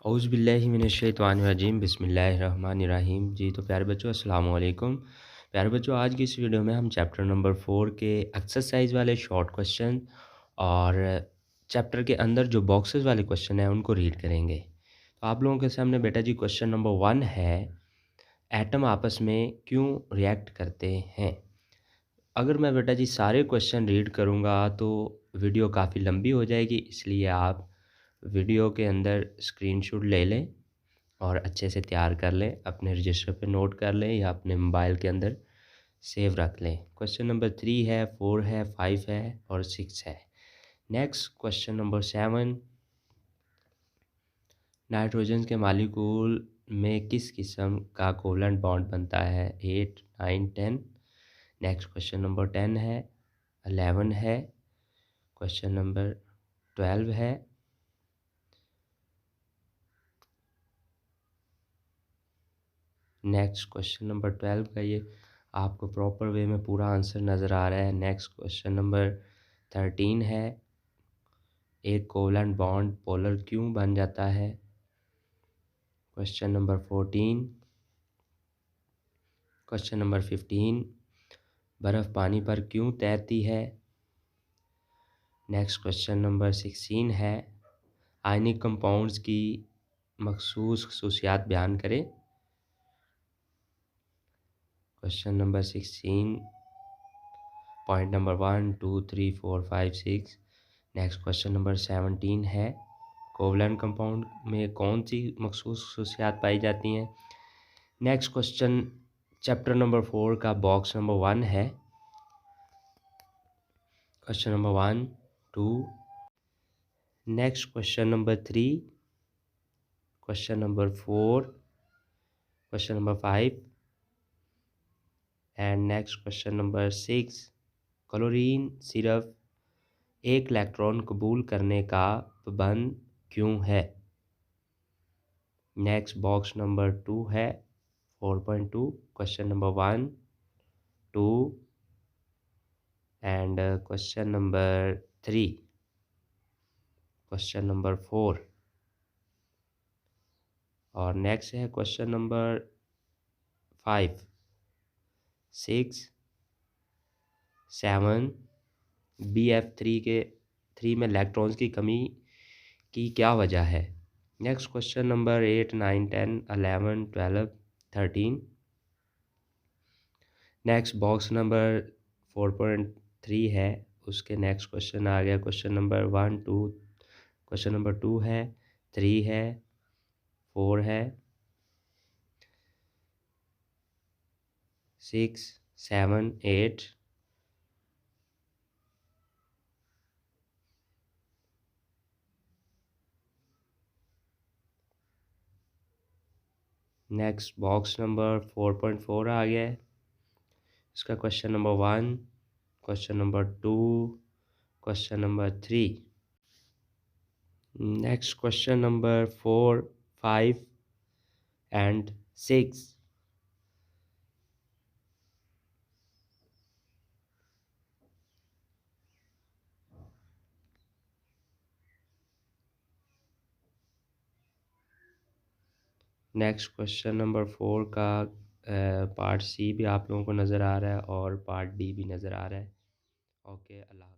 औज़ु बिल्लाहि मिनश्शैतानिर्रजीम बिस्मिल्लाहिर्रहमानिर्रहीम। जी तो प्यारे बच्चों अस्सलाम वालेकुम। प्यारे बच्चों आज की इस वीडियो में हम चैप्टर नंबर 4 के एक्सरसाइज वाले शॉर्ट क्वेश्चन और चैप्टर के अंदर जो बॉक्सेस वाले क्वेश्चन हैं उनको रीड करेंगे। तो आप लोगों के सामने बेटा जी क्वेश्चन नंबर 1 है, एटम आपस में क्यों रिएक्ट करते हैं? अगर मैं बेटा जी सारे क्वेश्चन रीड करूँगा तो वीडियो काफ़ी लंबी हो जाएगी, इसलिए आप वीडियो के अंदर स्क्रीनशॉट ले लें और अच्छे से तैयार कर लें, अपने रजिस्टर पे नोट कर लें या अपने मोबाइल के अंदर सेव रख लें। क्वेश्चन नंबर 3 है, 4 है, 5 है और 6 है। नेक्स्ट क्वेश्चन नंबर 7, नाइट्रोजन के मॉलिक्यूल में किस किस्म का कोवलेंट बॉन्ड बनता है? 8, 9, 10। नेक्स्ट क्वेश्चन नंबर 10 है, 11 है, क्वेश्चन नंबर 12 है, नेक्स्ट क्वेश्चन नंबर 12 का ये आपको प्रॉपर वे में पूरा आंसर नज़र आ रहा है। नेक्स्ट क्वेश्चन नंबर 13 है, एक कोवलेंट बॉन्ड पोलर क्यों बन जाता है? क्वेश्चन नंबर 14, क्वेश्चन नंबर 15, बर्फ़ पानी पर क्यों तैरती है? नेक्स्ट क्वेश्चन नंबर 16 है, आयनिक कंपाउंड्स की मखसूस खसूसियात बयान करें। Question number 16 point number 1, 2, 3, 4, 5, 6। Next question number 17 है, कोवलेंट कंपाउंड में कौन सी मखसूस खसूसियात पाई जाती हैं? नेक्स्ट क्वेश्चन चैप्टर नंबर 4 का बॉक्स नंबर 1 है। Question number 1, 2। Next question number 3, question number 4, question number 5 and next question number 6। Chlorine सिर्फ एक इलेक्ट्रॉन कबूल करने का पाबंद क्यों है? नेक्स्ट बॉक्स नंबर 2 है, 4.2, question number 1, 2 and question number 3, question number 4 और नेक्स्ट है क्वेश्चन नंबर 5, 6, 7। BF3 के 3 में इलेक्ट्रॉन्स की कमी की क्या वजह है? Next question number 8, 9, 10, 11, 12, 13। Next box number 4.3 है, उसके नेक्स्ट क्वेश्चन आ गया क्वेश्चन नंबर 1, 2। क्वेश्चन नंबर 2 है, 3 है, 4 है, 6, 7, 8। नेक्स्ट बॉक्स नंबर 4.4 आ गया है, इसका question number 1, question number 2, question number 3। Next question number 4, 5 and 6। Next question number 4 का पार्ट सी भी आप लोगों को नज़र आ रहा है और पार्ट डी भी नज़र आ रहा है। ओके, अल्लाह।